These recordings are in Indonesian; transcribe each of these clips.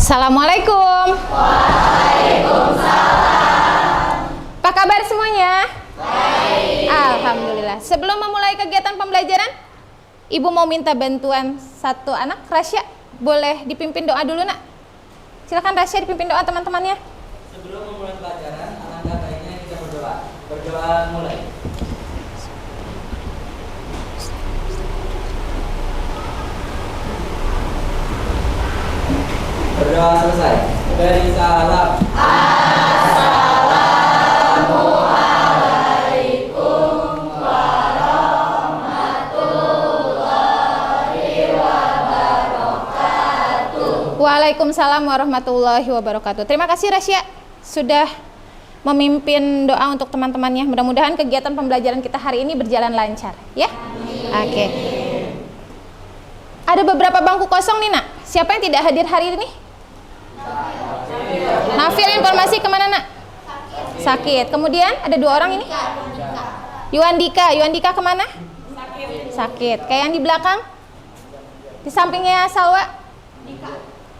Assalamualaikum. Waalaikumsalam. Apa kabar semuanya? Baik. Alhamdulillah. Sebelum memulai kegiatan pembelajaran, Ibu mau minta bantuan satu anak, Rasya. Boleh dipimpin doa dulu, Nak? Silakan Rasya dipimpin doa teman-temannya. Sebelum memulai pelajaran, alangkah baiknya kita berdoa. Berdoa mulai. Berdoa selesai. Beri salam. Assalamualaikum warahmatullahi wabarakatuh. Waalaikumsalam warahmatullahi wabarakatuh. Terima kasih Rasya sudah memimpin doa untuk teman-temannya. Mudah-mudahan kegiatan pembelajaran kita hari ini berjalan lancar, ya. Oke. Ada beberapa bangku kosong nih, Nak. Siapa yang tidak hadir hari ini? Nafil, informasi kemana, Nak? Sakit. Kemudian ada dua orang ini. Yuandika. Yuandika kemana? Sakit. Kayak yang di belakang? Di sampingnya Salwa?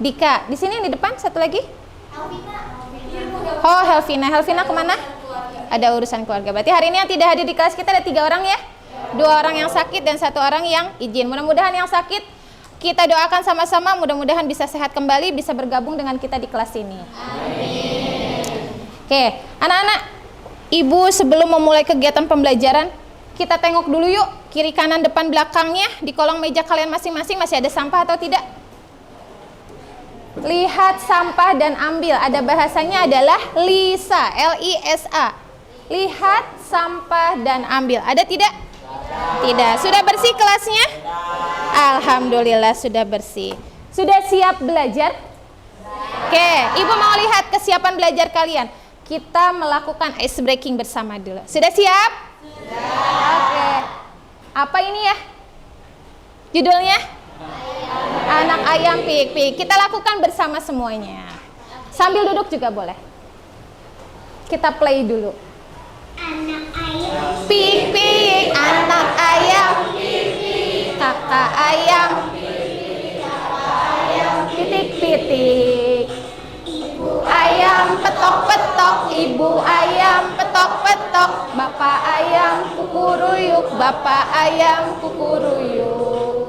Dika. Di sini yang di depan satu lagi? Oh, Helvina. Helvina kemana? Ada urusan keluarga. Berarti hari ini yang tidak hadir di kelas kita ada 3 orang ya? 2 orang yang sakit dan 1 orang yang izin. Mudah-mudahan yang sakit kita doakan sama-sama, mudah-mudahan bisa sehat kembali, bisa bergabung dengan kita di kelas ini. Amin. Oke, anak-anak, Ibu sebelum memulai kegiatan pembelajaran, kita tengok dulu yuk, kiri kanan depan belakangnya, di kolong meja kalian masing-masing masih ada sampah atau tidak? Lihat sampah dan ambil. Ada bahasanya adalah LISA, L-I-S-A. Lihat sampah dan ambil. Ada tidak? Tidak. Sudah bersih kelasnya? Alhamdulillah sudah bersih. Sudah siap belajar? Oke, Ibu mau lihat kesiapan belajar kalian. Kita melakukan ice breaking bersama dulu. Sudah siap? Sudah. Oke. Apa ini ya? Judulnya? Anak ayam pik-pik. Kita lakukan bersama semuanya. Sambil duduk juga boleh. Kita play dulu. Anak ayam Pik-pik, anak ayam pik-pik, kakak ayam pitik-pitik, ibu ayam petok-petok, ibu ayam petok-petok, bapak ayam kukuruyuk, bapak ayam kukuruyuk.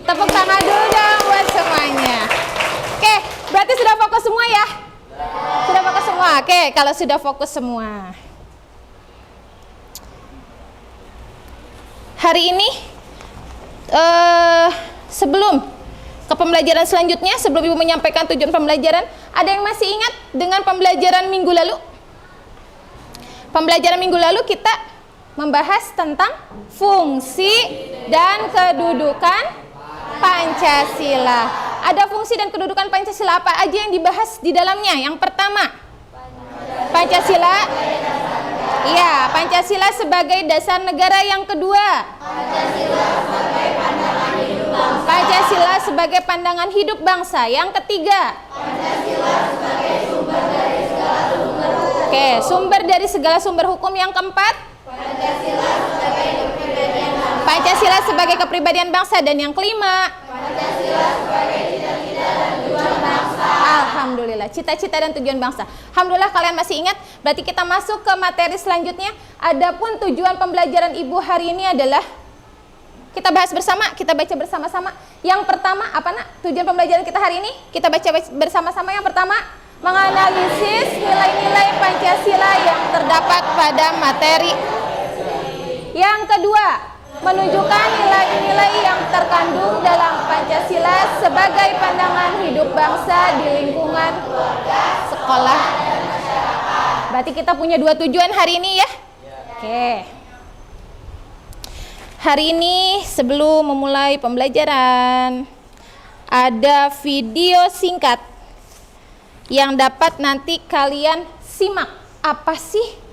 Tepuk tangan dulu dong buat semuanya. Oke, berarti sudah fokus semua ya? Sudah fokus semua. Oke, kalau sudah fokus semua, hari ini sebelum ke pembelajaran selanjutnya, sebelum Ibu menyampaikan tujuan pembelajaran, ada yang masih ingat dengan pembelajaran minggu lalu? Pembelajaran minggu lalu kita membahas tentang fungsi dan kedudukan Pancasila. Ada fungsi dan kedudukan Pancasila apa aja yang dibahas di dalamnya? Yang pertama, Pancasila. Iya, Pancasila sebagai dasar negara. Yang kedua, Pancasila sebagai pandangan hidup bangsa. Yang ketiga, Pancasila sebagai sumber dari segala sumber hukum. Oke, sumber dari segala sumber hukum. Yang keempat, Pancasila sebagai kepribadian bangsa. Dan yang kelima, Pancasila sebagai cita-cita dan tujuan bangsa. Alhamdulillah, cita-cita dan tujuan bangsa. Alhamdulillah kalian masih ingat. Berarti kita masuk ke materi selanjutnya. Adapun tujuan pembelajaran Ibu hari ini adalah kita bahas bersama, kita baca bersama-sama. Yang pertama apa, Nak? Tujuan pembelajaran kita hari ini kita baca bersama-sama. Yang pertama, menganalisis nilai-nilai Pancasila yang terdapat pada materi. Yang kedua, menunjukkan nilai-nilai yang terkandung dalam Pancasila sebagai pandangan hidup bangsa di lingkungan sekolah. Berarti kita punya 2 tujuan hari ini ya? Oke. Hari ini sebelum memulai pembelajaran, ada video singkat yang dapat nanti kalian simak. Apa sih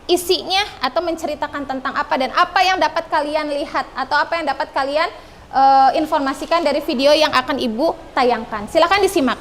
isinya, atau menceritakan tentang apa dan apa yang dapat kalian lihat atau apa yang dapat kalian informasikan dari video yang akan Ibu tayangkan. Silakan disimak.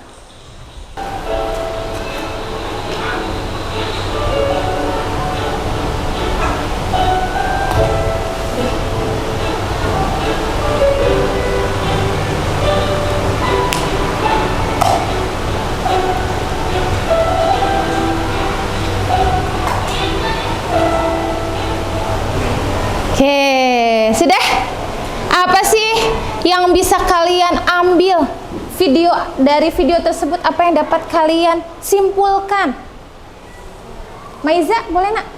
Yang bisa kalian ambil dari video tersebut, apa yang dapat kalian simpulkan? Maiza, boleh nak?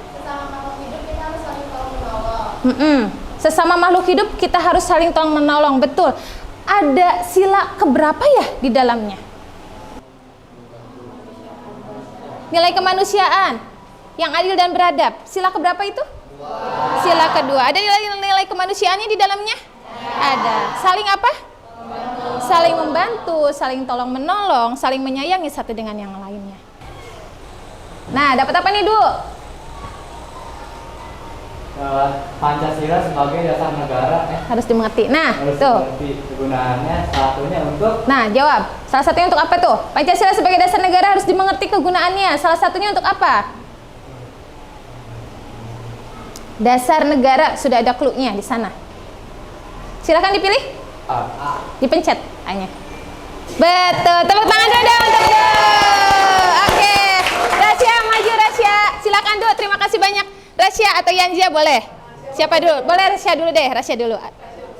Sesama makhluk hidup kita harus saling tolong menolong. Betul. Ada sila keberapa ya di dalamnya? Nilai kemanusiaan yang adil dan beradab. Sila keberapa itu? Sila kedua. Ada nilai kemanusiaannya di dalamnya? Ada. Saling apa? Saling membantu, saling tolong menolong, saling menyayangi satu dengan yang lainnya. Nah, dapat apa nih, Du? Pancasila sebagai dasar negara Harus dimengerti. Nah, harus tuh. dimengerti kegunaannya, satunya untuk Nah, jawab. Salah satunya untuk apa tuh? Pancasila sebagai dasar negara harus dimengerti kegunaannya. Salah satunya untuk apa? Dasar negara, sudah ada clue-nya di sana. Silakan dipilih. Dipencet A-nya. Betul. Tepuk tangan dulu dong untuk Du. Oke. Rasya, maju Rasya. Silakan Du. Terima kasih banyak. Rasya atau Yanza boleh? Siapa dulu? Boleh Rasya dulu deh. Rasya dulu.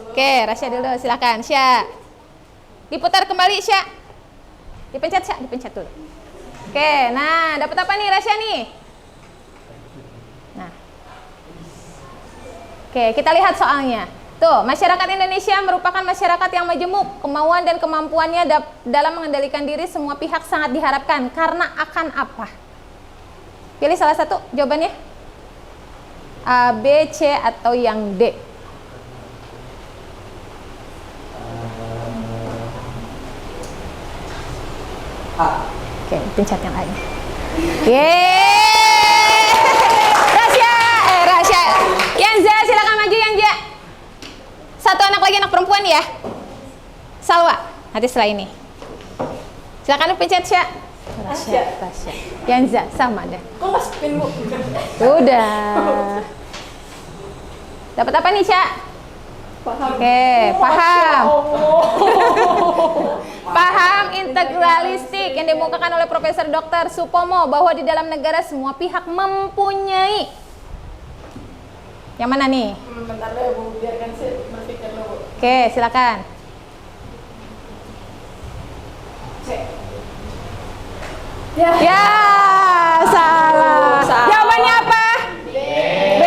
Oke, Rasya dulu. Silakan. Sya. Diputar kembali, Sya. Dipencet, Sya. Dipencet dulu. Oke. Nah, dapat apa nih Rasya nih? Nah. Oke, kita lihat soalnya. Tuh, masyarakat Indonesia merupakan masyarakat yang majemuk. Kemauan dan kemampuannya dalam mengendalikan diri semua pihak sangat diharapkan. Karena akan apa? Pilih salah satu jawabannya. A, B, C, atau yang D. Oke, pencet yang lain. Yeay! Rasya. Yanza, silakan maju Yanza. Satu anak lagi, anak perempuan ya. Salwa, nanti setelah ini. Silakan pencet Sya. Rasya. Yanza, sama deh. Kok nggak spin, Bu? Udah. Dapat apa nih, Sya? Paham. Oke, paham. Allah. Paham integralistik yang dikemukakan oleh Profesor Dr. Supomo bahwa di dalam negara semua pihak mempunyai. Yang mana nih? Bentar deh, Bu. Biarkan saya berpikir dulu. Oke, silakan. Ya, salah. Jawabannya apa? B.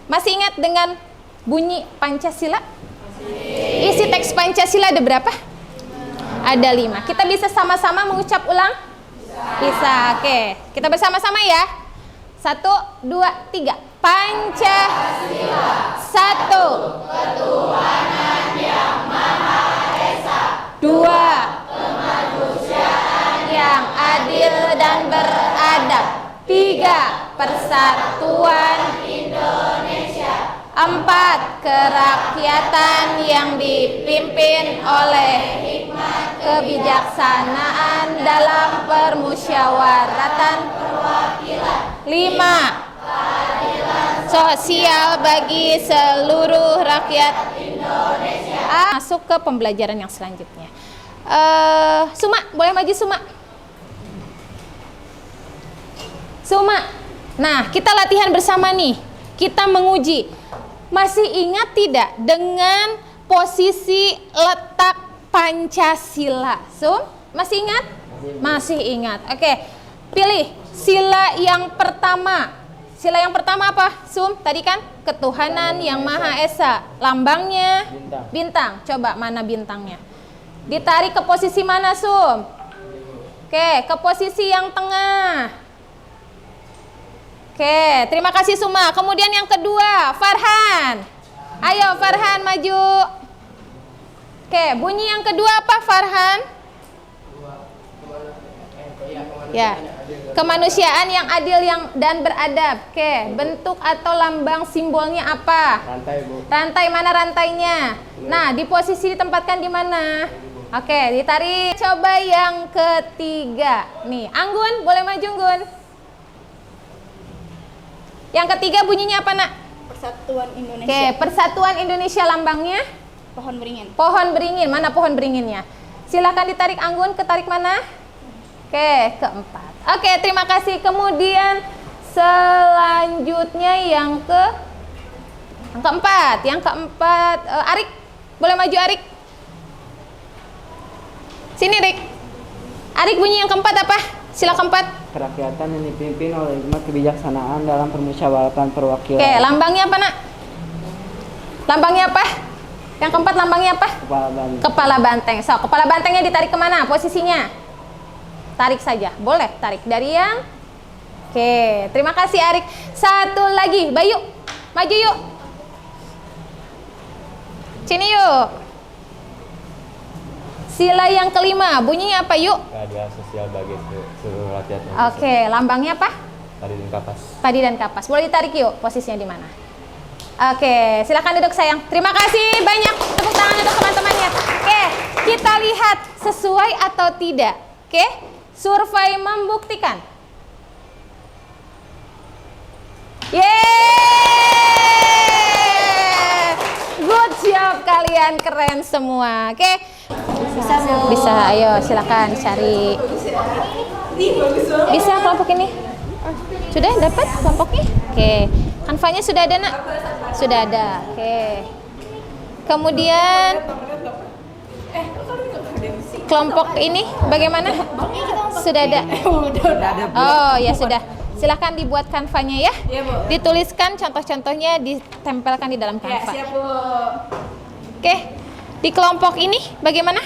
Masih ingat dengan bunyi Pancasila? Isi teks Pancasila ada berapa? Ada 5. Kita bisa sama-sama mengucap ulang? Bisa. Oke, kita bersama-sama ya. 1, 2, 3. Pancasila. 1. Ketuhanan yang Maha Esa. 2. Kemanusiaan yang adil dan beradab. 3. Persatuan Indonesia. 4. Kerakyatan yang dipimpin oleh hikmat kebijaksanaan dalam permusyawaratan perwakilan. 5. Keadilan sosial bagi seluruh rakyat Indonesia. Masuk ke pembelajaran yang selanjutnya. Suma, boleh maju Suma. Suma. Nah, kita latihan bersama nih. Kita menguji. Masih ingat tidak dengan posisi letak Pancasila? Sum, masih ingat? Masih ingat. Oke. Pilih sila yang pertama. Sila yang pertama apa? Sum, tadi kan ketuhanan yang Maha Esa. Lambangnya bintang. Coba mana bintangnya? Ditarik ke posisi mana, Sum? Oke, ke posisi yang tengah. Oke, terima kasih Suma. Kemudian yang kedua, Farhan. Ayo Farhan maju. Oke, bunyi yang kedua apa Farhan? Ya, kemanusiaan yang adil dan beradab. Oke, bentuk atau lambang simbolnya apa? rantai, Bu. Rantai, mana rantainya? Nah, di posisi ditempatkan di mana? Oke, ditarik. Coba yang ketiga. Nih, Anggun, boleh maju Anggun. Yang ketiga bunyinya apa, Nak? Persatuan Indonesia. Oke, Persatuan Indonesia lambangnya? Pohon beringin. Pohon beringin. Mana pohon beringinnya? Silakan ditarik Anggun, ketarik mana? Oke, keempat. Oke, terima kasih. Kemudian selanjutnya yang keempat. Yang keempat, Arik. Boleh maju Arik. Sini Rik. Arik, bunyi yang keempat apa? Sila keempat. Kerakyatan yang dipimpin oleh hikmat kebijaksanaan dalam permusyawaratan perwakilan. Oke, lambangnya apa nak? Lambangnya apa? Yang keempat lambangnya apa? Kepala banteng. Kepala banteng. So, kepala bantengnya ditarik kemana posisinya? Tarik saja, boleh tarik dari yang. Oke, terima kasih Arik. Satu lagi, Bayu, maju yuk. Sini yuk. Sila yang kelima, bunyinya apa yuk? Keadilan sosial bagi seluruh rakyat Indonesia. Oke, lambangnya apa? Padi dan kapas. Padi dan kapas. Boleh ditarik yuk, posisinya di mana? Oke, silakan duduk sayang. Terima kasih banyak, tepuk tangan untuk teman-temannya. Oke, kita lihat sesuai atau tidak. Oke, survei membuktikan. Yeay! Good job kalian, keren semua. Oke. Bisa, ayo silakan cari. Bisa kelompok ini? Sudah dapat kelompoknya? Oke. Kanvanya sudah ada nak? Sudah ada. Oke. Kemudian kelompok ini bagaimana? Sudah ada. Oh ya sudah. Silahkan dibuat kanvanya ya. Dituliskan contoh-contohnya, ditempelkan di dalam kanva. Oke. Di kelompok ini bagaimana?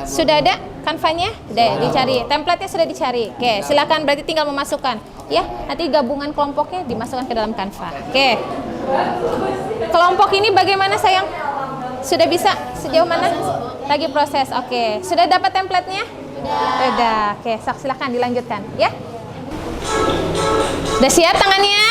Sudah ada kanvanya? Sudah dicari. Template-nya sudah dicari. Oke, silakan berarti tinggal memasukkan. Ya, nanti gabungan kelompoknya dimasukkan ke dalam kanva. Oke. Kelompok ini bagaimana sayang? Sudah bisa? Sejauh mana? Lagi proses. Oke. Sudah dapat template-nya? Sudah. Oke, silakan dilanjutkan ya. Udah siap tangannya?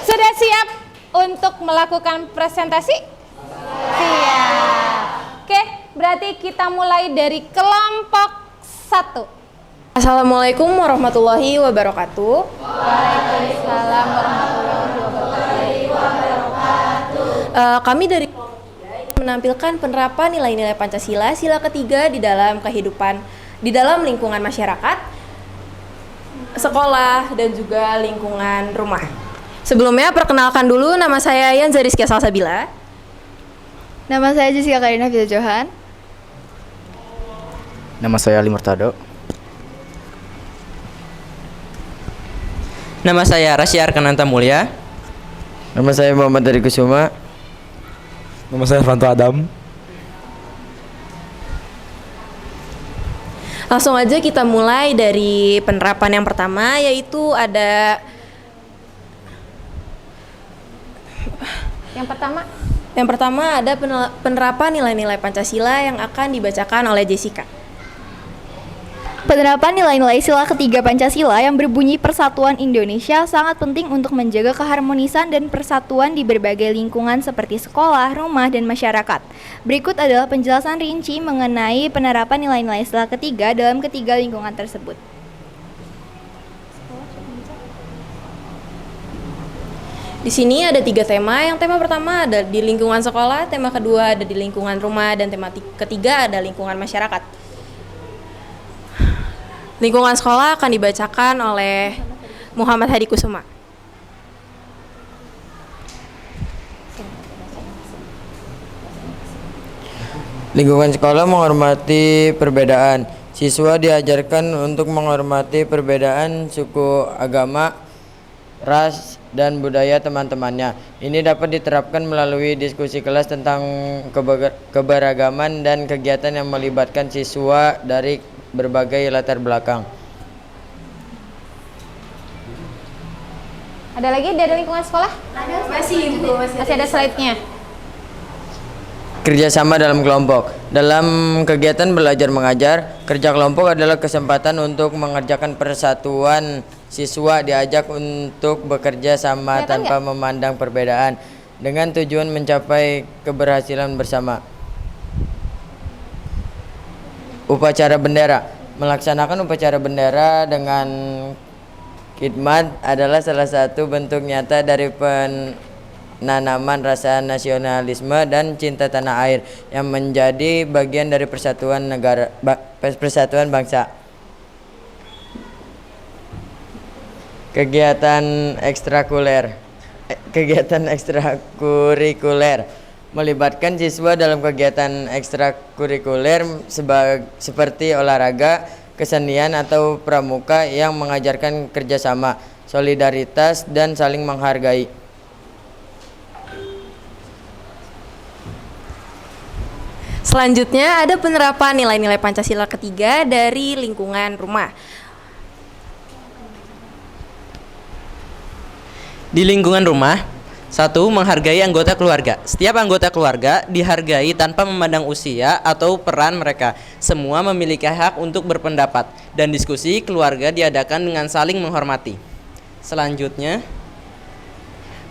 Sudah siap untuk melakukan presentasi? Siap. Oke, berarti kita mulai dari kelompok 1. Assalamualaikum warahmatullahi wabarakatuh. Waalaikumsalam warahmatullahi wabarakatuh. Kami dari menampilkan penerapan nilai-nilai Pancasila sila ketiga di dalam kehidupan, di dalam lingkungan masyarakat, sekolah, dan juga lingkungan rumah. Sebelumnya perkenalkan dulu, nama saya Yanza Rizkia Salsabila. Nama saya Jessica Karina Vita Johan. Nama saya Ali Murtado. Nama saya Rasya Arkananta Mulya. Nama saya Muhammad Dari Kusuma. Nama saya Fanto Adam. Langsung aja kita mulai dari penerapan yang pertama, yaitu ada Yang pertama ada penerapan nilai-nilai Pancasila yang akan dibacakan oleh Jessica. Penerapan nilai-nilai sila ketiga Pancasila yang berbunyi Persatuan Indonesia sangat penting untuk menjaga keharmonisan dan persatuan di berbagai lingkungan seperti sekolah, rumah, dan masyarakat. Berikut adalah penjelasan rinci mengenai penerapan nilai-nilai sila ketiga dalam ketiga lingkungan tersebut. Di sini ada 3 tema. Yang tema pertama ada di lingkungan sekolah, tema kedua ada di lingkungan rumah, dan tema ketiga ada lingkungan masyarakat. Lingkungan sekolah akan dibacakan oleh Muhammad Hadi Kusuma. Lingkungan sekolah menghormati perbedaan. Siswa diajarkan untuk menghormati perbedaan suku, agama, ras, dan budaya teman-temannya. Ini dapat diterapkan melalui diskusi kelas tentang keberagaman dan kegiatan yang melibatkan siswa dari berbagai latar belakang. Ada lagi dari lingkungan sekolah? Masih ada slide-nya. Kerjasama dalam kelompok. Dalam kegiatan belajar mengajar, kerja kelompok adalah kesempatan untuk mengerjakan persatuan Siswa diajak untuk bekerja sama Kelihatan tanpa memandang perbedaan dengan tujuan mencapai keberhasilan bersama. Upacara bendera. Melaksanakan upacara bendera dengan khidmat adalah salah satu bentuk nyata dari penanaman rasa nasionalisme dan cinta tanah air yang menjadi bagian dari persatuan persatuan bangsa. Kegiatan ekstrakurikuler melibatkan siswa dalam kegiatan ekstrakurikuler seperti olahraga, kesenian atau pramuka yang mengajarkan kerjasama, solidaritas, dan saling menghargai. Selanjutnya ada penerapan nilai-nilai Pancasila ketiga dari lingkungan rumah. Di lingkungan rumah, 1. Menghargai anggota keluarga. Setiap anggota keluarga dihargai tanpa memandang usia atau peran mereka. Semua memiliki hak untuk berpendapat dan diskusi keluarga diadakan dengan saling menghormati. Selanjutnya,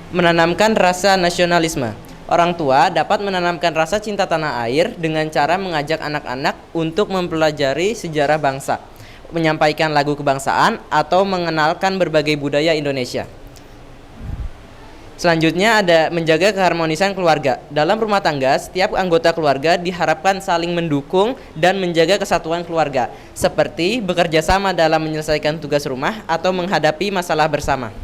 menanamkan rasa nasionalisme. Orang tua dapat menanamkan rasa cinta tanah air dengan cara mengajak anak-anak untuk mempelajari sejarah bangsa, menyampaikan lagu kebangsaan, atau mengenalkan berbagai budaya Indonesia. Selanjutnya ada menjaga keharmonisan keluarga. Dalam rumah tangga, setiap anggota keluarga diharapkan saling mendukung dan menjaga kesatuan keluarga, seperti bekerja sama dalam menyelesaikan tugas rumah atau menghadapi masalah bersama.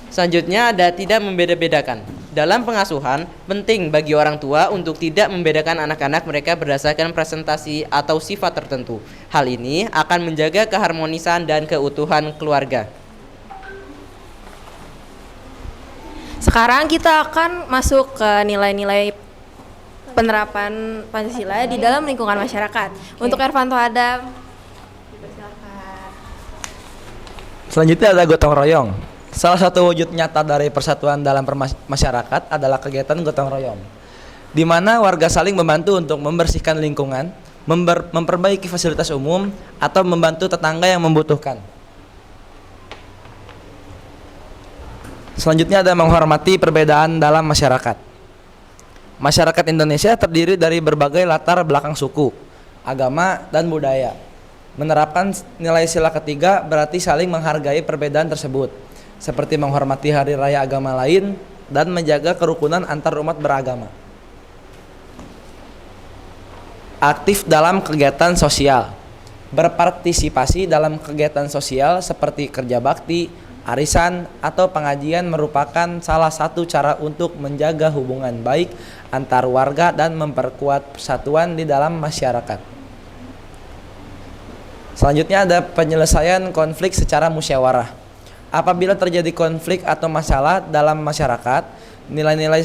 Selanjutnya ada tidak membeda-bedakan. Dalam pengasuhan, penting bagi orang tua untuk tidak membedakan anak-anak mereka berdasarkan presentasi atau sifat tertentu. Hal ini akan menjaga keharmonisan dan keutuhan keluarga. Sekarang kita akan masuk ke nilai-nilai penerapan Pancasila di dalam lingkungan masyarakat. Untuk Ervanto Adam, silakan. Selanjutnya ada gotong royong. Salah satu wujud nyata dari persatuan dalam masyarakat adalah kegiatan gotong royong, di mana warga saling membantu untuk membersihkan lingkungan, memperbaiki fasilitas umum, atau membantu tetangga yang membutuhkan. Selanjutnya ada menghormati perbedaan dalam masyarakat. Masyarakat Indonesia terdiri dari berbagai latar belakang suku, agama, dan budaya. Menerapkan nilai sila ketiga berarti saling menghargai perbedaan tersebut, seperti menghormati hari raya agama lain dan menjaga kerukunan antar umat beragama. Aktif dalam kegiatan sosial. Berpartisipasi dalam kegiatan sosial seperti kerja bakti, arisan, atau pengajian merupakan salah satu cara untuk menjaga hubungan baik antar warga dan memperkuat persatuan di dalam masyarakat. Selanjutnya ada penyelesaian konflik secara musyawarah. Apabila terjadi konflik atau masalah dalam masyarakat, nilai-nilai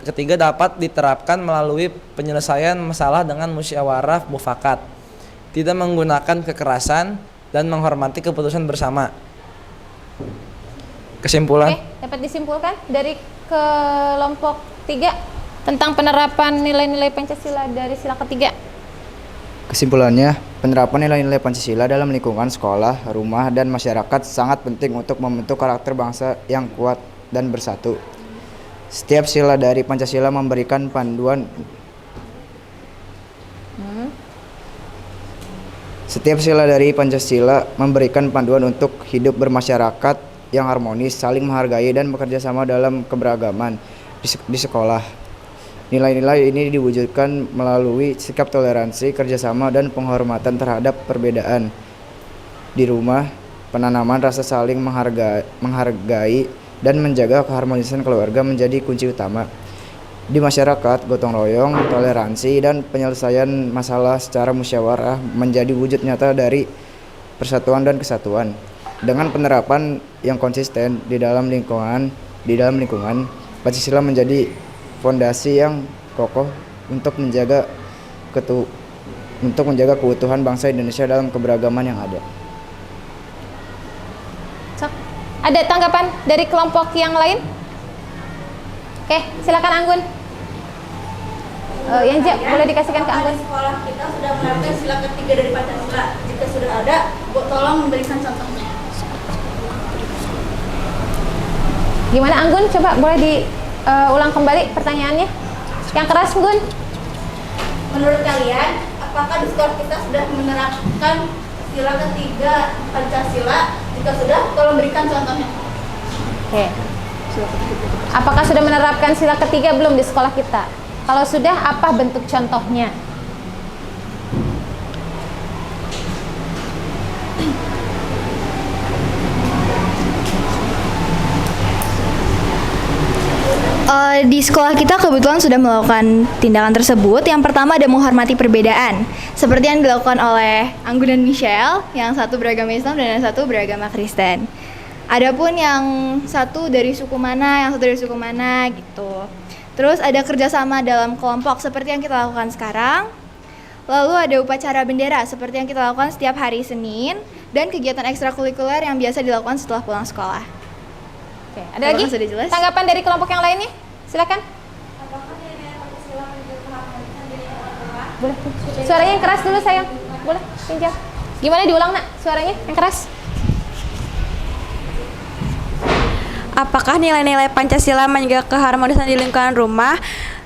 ketiga dapat diterapkan melalui penyelesaian masalah dengan musyawarah mufakat, tidak menggunakan kekerasan, dan menghormati keputusan bersama. Kesimpulan. Oke, dapat disimpulkan dari kelompok 3 tentang penerapan nilai-nilai Pancasila dari sila ketiga. Kesimpulannya, penerapan nilai-nilai Pancasila dalam lingkungan sekolah, rumah, dan masyarakat sangat penting untuk membentuk karakter bangsa yang kuat dan bersatu. Setiap sila dari Pancasila memberikan panduan untuk hidup bermasyarakat yang harmonis, saling menghargai, dan bekerja sama dalam keberagaman di sekolah. Nilai-nilai ini diwujudkan melalui sikap toleransi, kerjasama, dan penghormatan terhadap perbedaan. Di rumah, penanaman rasa saling menghargai dan menjaga keharmonisan keluarga menjadi kunci utama. Di masyarakat, gotong royong, toleransi, dan penyelesaian masalah secara musyawarah menjadi wujud nyata dari persatuan dan kesatuan. Dengan penerapan yang konsisten di dalam lingkungan, Pancasila menjadi fondasi yang kokoh untuk menjaga keutuhan bangsa Indonesia dalam keberagaman yang ada. Ada tanggapan dari kelompok yang lain? Oke, silakan Anggun. Yang boleh dikasihkan ke Anggun. Sekolah kita sudah menerapkan sila ketiga dari Pancasila. Jika sudah ada, tolong memberikan contohnya. Gimana Anggun? Coba boleh diulang kembali pertanyaannya. Yang keras Gun. Menurut kalian, apakah di sekolah kita sudah menerapkan sila ketiga Pancasila? Jika sudah, tolong berikan contohnya. Oke. Apakah sudah menerapkan sila ketiga belum di sekolah kita? Kalau sudah, apa bentuk contohnya? Di sekolah kita kebetulan sudah melakukan tindakan tersebut. Yang pertama ada menghormati perbedaan, seperti yang dilakukan oleh Anggun dan Michelle, yang satu beragama Islam dan yang satu beragama Kristen. Adapun yang satu dari suku mana, yang satu dari suku mana gitu. Terus ada kerjasama dalam kelompok seperti yang kita lakukan sekarang. Lalu ada upacara bendera seperti yang kita lakukan setiap hari Senin, dan kegiatan ekstrakurikuler yang biasa dilakukan setelah pulang sekolah. Oke, ada lagi Sudah jelas? tanggapan dari kelompok yang lainnya? Silakan. Boleh. Suaranya yang keras dulu sayang. Boleh, pinjam. Gimana diulang nak? Suaranya yang keras. Apakah nilai-nilai Pancasila menjaga keharmonisan di lingkungan rumah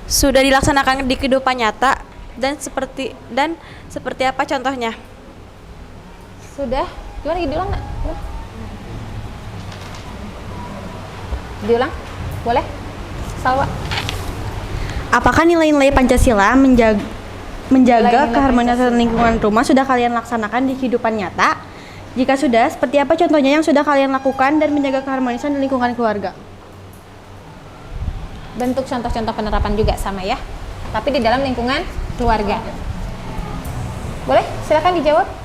sudah dilaksanakan di kehidupan nyata dan seperti apa contohnya? Sudah. Gimana diulang nak? Diulang? Boleh? Salwa. Apakah nilai-nilai Pancasila menjaga Nilai-nilai keharmonisan lingkungan rumah sudah kalian laksanakan di kehidupan nyata? Jika sudah, seperti apa contohnya yang sudah kalian lakukan dan menjaga keharmonisan di lingkungan keluarga? Bentuk contoh-contoh penerapan juga sama ya, tapi di dalam lingkungan keluarga. Boleh? Silakan dijawab.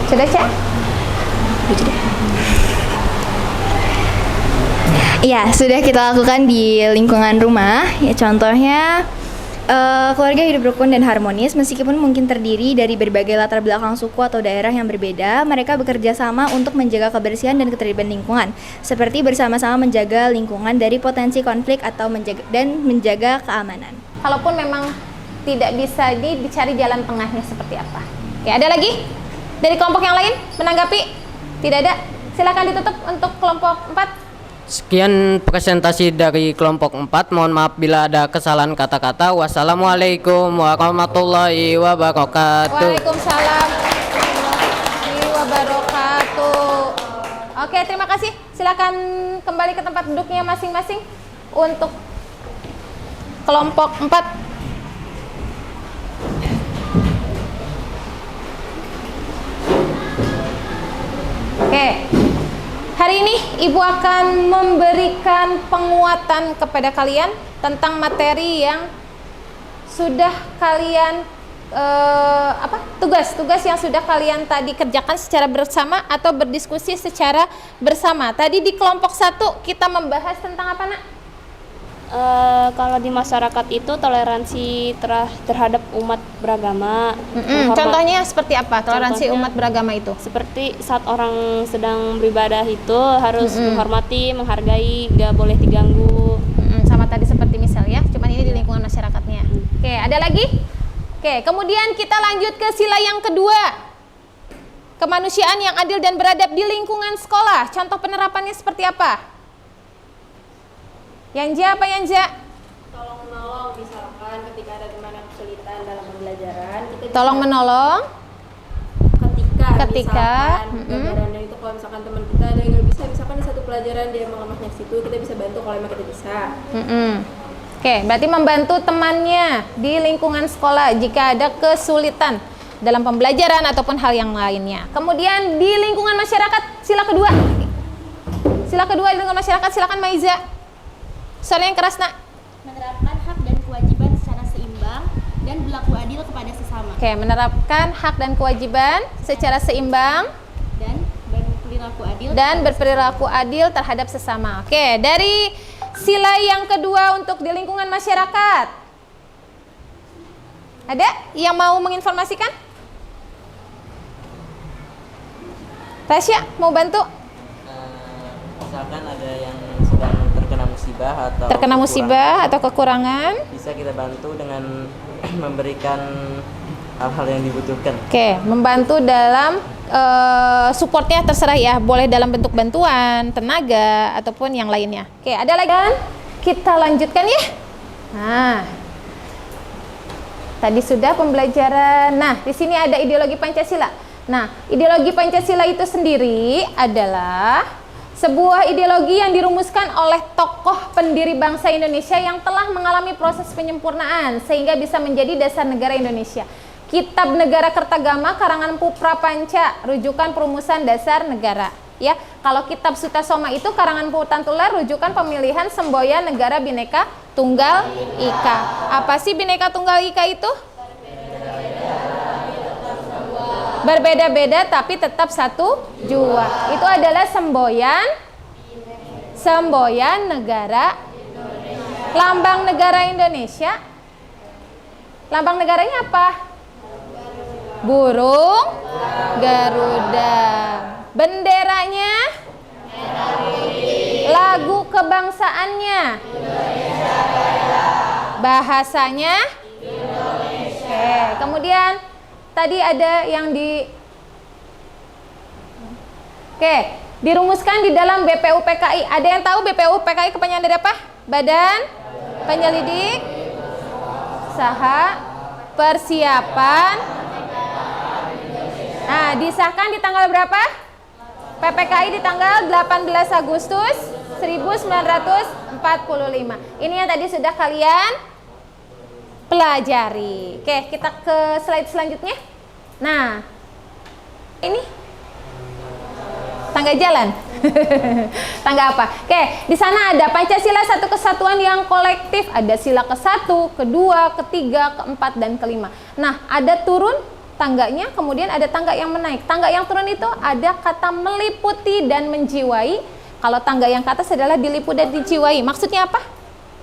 Sudah cek? Iya, sudah kita lakukan di lingkungan rumah. Ya, contohnya keluarga hidup rukun dan harmonis meskipun mungkin terdiri dari berbagai latar belakang suku atau daerah yang berbeda. Mereka bekerja sama untuk menjaga kebersihan dan ketertiban lingkungan, seperti bersama-sama menjaga lingkungan dari potensi konflik atau menjaga keamanan. Kalaupun memang tidak bisa dicari jalan tengahnya seperti apa. Oke, ada lagi? Dari kelompok yang lain menanggapi? Tidak ada. Silakan ditutup untuk kelompok 4. Sekian presentasi dari kelompok 4. Mohon maaf bila ada kesalahan kata-kata. Wassalamualaikum warahmatullahi wabarakatuh. Waalaikumsalam warahmatullahi wabarakatuh. Oke, terima kasih. Silakan kembali ke tempat duduknya masing-masing untuk kelompok 4. Oke, hari ini Ibu akan memberikan penguatan kepada kalian tentang materi yang sudah kalian tugas yang sudah kalian tadi kerjakan secara bersama atau berdiskusi secara bersama. Tadi di kelompok 1 kita membahas tentang apa, Nak? Kalau di masyarakat itu toleransi terhadap umat beragama. Contohnya seperti apa toleransi Contohnya, umat beragama itu? Seperti saat orang sedang beribadah itu harus menghormati, menghargai, gak boleh diganggu. Sama tadi seperti misal ya, cuman ini di lingkungan masyarakatnya. Oke, ada lagi? Oke, kemudian kita lanjut ke sila yang kedua. Kemanusiaan yang adil dan beradab di lingkungan sekolah. Contoh penerapannya seperti apa? Yang Ja apa yang Ja? Tolong menolong, misalkan ketika ada teman yang kesulitan dalam pembelajaran, kita Tolong menolong ketika pelajaran itu kalau misalkan teman kita ada yang nggak bisa, misalkan di satu pelajaran dia melemahnya situ, kita bisa bantu kalau emang kita bisa. Oke, berarti membantu temannya di lingkungan sekolah jika ada kesulitan dalam pembelajaran ataupun hal yang lainnya. Kemudian di lingkungan masyarakat, sila kedua di lingkungan masyarakat, silakan Maiza. Soalnya yang keras, Nak. Menerapkan hak dan kewajiban secara seimbang dan berlaku adil kepada sesama. Oke, menerapkan hak dan kewajiban secara seimbang Dan berperilaku adil dan berperilaku adil terhadap sesama. Oke, dari sila yang kedua untuk di lingkungan masyarakat? Ada yang mau menginformasikan? Tasya, mau bantu? Misalkan ada yang sedang terkena musibah atau kekurangan, bisa kita bantu dengan memberikan hal-hal yang dibutuhkan. Oke, membantu dalam supportnya terserah ya, boleh dalam bentuk bantuan, tenaga ataupun yang lainnya. Oke, ada lagi kan? Kita lanjutkan ya. Nah, tadi sudah pembelajaran. Nah, di sini ada ideologi Pancasila. Nah, ideologi Pancasila itu sendiri adalah sebuah ideologi yang dirumuskan oleh tokoh pendiri bangsa Indonesia yang telah mengalami proses penyempurnaan sehingga bisa menjadi dasar negara Indonesia. Kitab Negara Kertagama karangan Prapanca, rujukan perumusan dasar negara. Ya, kalau kitab Sutasoma itu karangan Tantular, rujukan pemilihan semboyan negara Bhinneka Tunggal Ika. Apa sih Bhinneka Tunggal Ika itu? Berbeda-beda tapi tetap satu jua. Itu adalah semboyan negara Indonesia. Lambang negara Indonesia. Lambang negaranya apa? Burung Garuda. Benderanya? Lagu kebangsaannya? Bahasanya? Oke, kemudian tadi ada yang dirumuskan di dalam BPUPKI. Ada yang tahu BPUPKI kepanjangan dari apa? Badan Penyelidik Usaha Persiapan. Nah, disahkan di tanggal berapa? PPKI di tanggal 18 Agustus 1945. Ini yang tadi sudah kalian pelajari. Oke, kita ke slide selanjutnya. Nah, ini tangga jalan. Tangga apa? Oke, di sana ada Pancasila, satu kesatuan yang kolektif. Ada sila ke-1, kedua, ketiga, keempat, dan kelima. Nah, ada turun tangganya, kemudian ada tangga yang menaik. Tangga yang turun itu ada kata meliputi dan menjiwai. Kalau tangga yang ke atas adalah diliputi dan dijiwai. Maksudnya apa?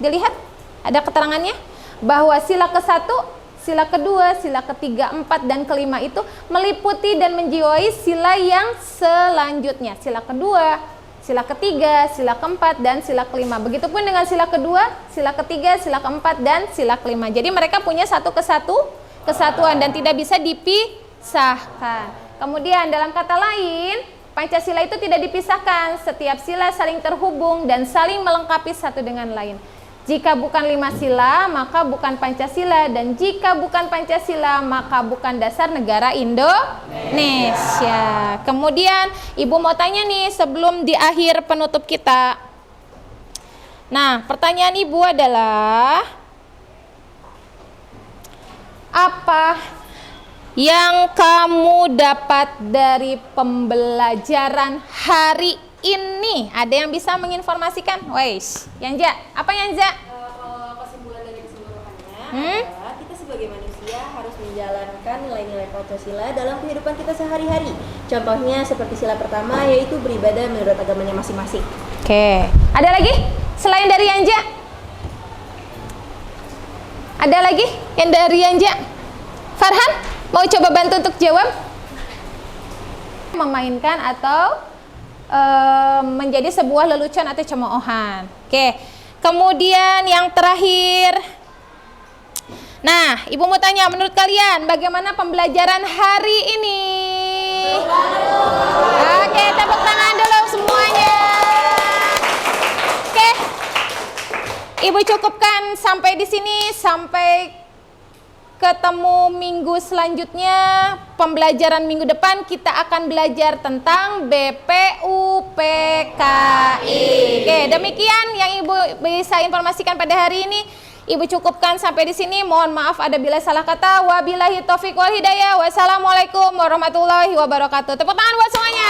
Dilihat, ada keterangannya bahwa sila ke-1, sila kedua, sila ketiga, 4, dan kelima itu meliputi dan menjiwai sila yang selanjutnya. Sila kedua, sila ketiga, sila keempat, dan sila kelima. Begitupun dengan sila kedua, sila ketiga, sila keempat, dan sila kelima. Jadi mereka punya satu kesatuan dan tidak bisa dipisahkan. Kemudian dalam kata lain, Pancasila itu tidak dipisahkan. Setiap sila saling terhubung dan saling melengkapi satu dengan lain. Jika bukan 5 sila, maka bukan Pancasila, dan jika bukan Pancasila, maka bukan dasar negara Indonesia. Kemudian Ibu mau tanya nih sebelum di akhir penutup kita. Nah, pertanyaan Ibu adalah apa yang kamu dapat dari pembelajaran hari ini? Ada yang bisa menginformasikan? Weis, Yanja, apa Yanja? Kalau kesimpulan dari keseluruhannya adalah kita sebagai manusia harus menjalankan nilai-nilai Pancasila dalam kehidupan kita sehari-hari. Contohnya seperti sila pertama, yaitu beribadah menurut agamanya masing-masing. Oke, ada lagi selain dari Yanja? Ada lagi yang dari Yanja? Farhan, mau coba bantu untuk jawab? Memainkan atau menjadi sebuah lelucon atau cemoohan. Oke, kemudian yang terakhir. Nah, Ibu mau tanya, menurut kalian bagaimana pembelajaran hari ini? Oke, tepuk tangan dulu semuanya. Oke, Ibu cukupkan sampai di sini, sampai ketemu minggu selanjutnya. Pembelajaran minggu depan kita akan belajar tentang BPUPKI. Oke, demikian yang Ibu bisa informasikan pada hari ini. Ibu cukupkan sampai di sini. Mohon maaf ada bila salah kata. Wabillahi taufiq wal hidayah. Wassalamualaikum warahmatullahi wabarakatuh. Tepuk tangan buat semuanya.